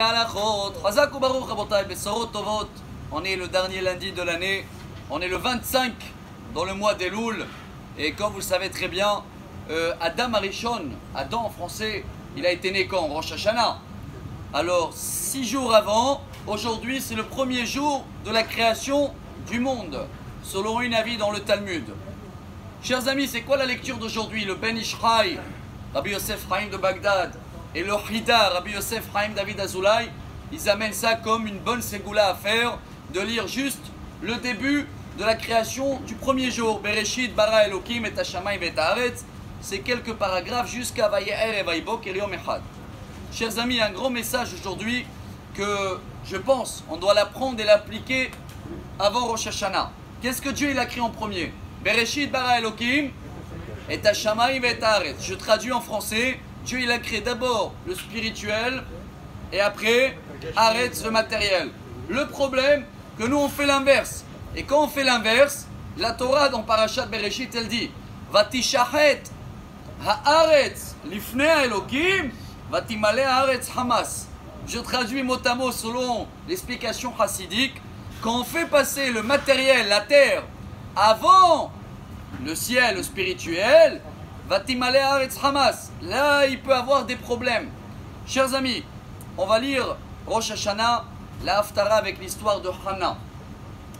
On est le dernier lundi de l'année, on est le 25 dans le mois d'Elul, et comme vous le savez très bien, Adam Arishon, Adam en français, il a été né quand? Rosh Hashanah. Alors 6 jours avant, aujourd'hui c'est le premier jour de la création du monde, selon une avis dans le Talmud. Chers amis, c'est quoi la lecture d'aujourd'hui? Le Ben Ishraï, Rabbi Yosef Chaim de Bagdad, et le Hida, Rabbi Yosef Chaim David Azoulay, ils amènent ça comme une bonne ségoula à faire, de lire juste le début de la création du premier jour. Bereshit bara Elokim et Hashamayim et Haaretz, c'est quelques paragraphes jusqu'à Vaye'er et Vayibok et Yom Echad. Chers amis, un grand message aujourd'hui que je pense on doit l'apprendre et l'appliquer avant Rosh Hashanah. Qu'est-ce que Dieu il a créé en premier? Bereshit bara Elokim et Hashamayim et Haaretz. Je traduis en français. Dieu il a créé d'abord le spirituel et après Haaretz le matériel. Le problème que nous on fait l'inverse. Et quand on fait l'inverse, la Torah dans Parashat Bereshit elle dit Vatishahet Haaretz lifnei Elokim Vatimale Haaretz Hamas. Je traduis mot à mot selon l'explication chassidique. Quand on fait passer le matériel, la terre, avant le ciel, le spirituel, Vatimale Haaretz Hamas. Là, il peut avoir des problèmes. Chers amis, on va lire Rosh Hashanah, la Haftara avec l'histoire de Hannah.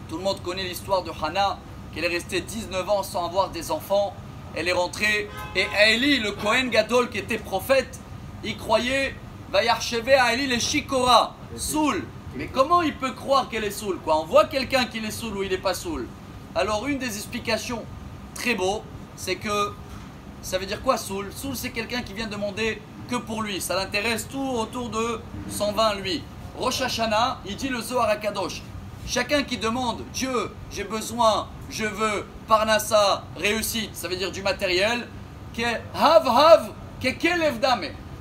Tout le monde connaît l'histoire de Hannah, qu'elle est restée 19 ans sans avoir des enfants. Elle est rentrée et Eli, le Kohen Gadol qui était prophète, il croyait, Vayarcheve à Eli les Shikora, saoul. Mais comment il peut croire qu'elle est saoul quoi? On voit quelqu'un qui est saoul ou il n'est pas saoul. Alors une des explications très beau, c'est que ça veut dire quoi saoul? Saoul c'est quelqu'un qui vient demander que pour lui, ça l'intéresse tout autour de 120 lui. Rosh Hashanah, il dit le Zohar HaKadosh. Chacun qui demande Dieu, j'ai besoin, je veux, parnassa, réussite, ça veut dire du matériel,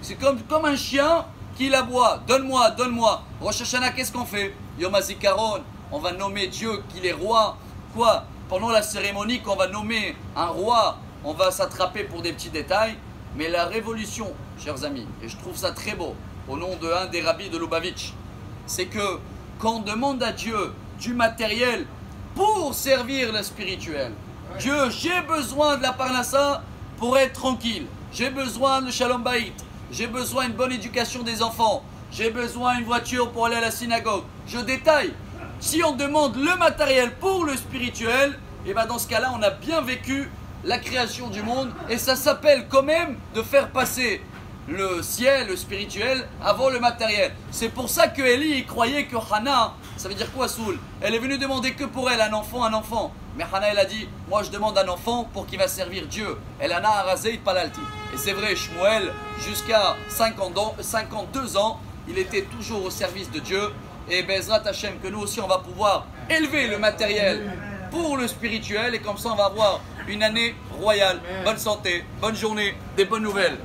c'est comme un chien qui aboie, donne-moi, donne-moi. Rosh Hashanah, qu'est-ce qu'on fait? Yom HaZikaron, on va nommer Dieu qu'il est roi. Quoi? Pendant la cérémonie, quand on va nommer un roi, on va s'attraper pour des petits détails. Mais la révolution, chers amis, et je trouve ça très beau, au nom de un des rabbis de Lubavitch, c'est que quand on demande à Dieu du matériel pour servir le spirituel, Dieu, j'ai besoin de la parnassa pour être tranquille, j'ai besoin de Shalom Bayit, j'ai besoin d'une bonne éducation des enfants, j'ai besoin d'une voiture pour aller à la synagogue. Je détaille. Si on demande le matériel pour le spirituel, et bien dans ce cas-là, on a bien vécu la création du monde et ça s'appelle quand même de faire passer le ciel, le spirituel avant le matériel. C'est pour ça que Eli il croyait que Hannah, ça veut dire quoi Soul? Elle est venue demander que pour elle un enfant. Mais Hannah elle a dit, moi je demande un enfant pour qu'il va servir Dieu. Elle en a arasé palalti. Et c'est vrai, Shmuel, jusqu'à 52 ans, il était toujours au service de Dieu. Et Bezrat Hashem, que nous aussi on va pouvoir élever le matériel pour le spirituel et comme ça on va avoir une année royale. Bonne santé, bonne journée, des bonnes nouvelles.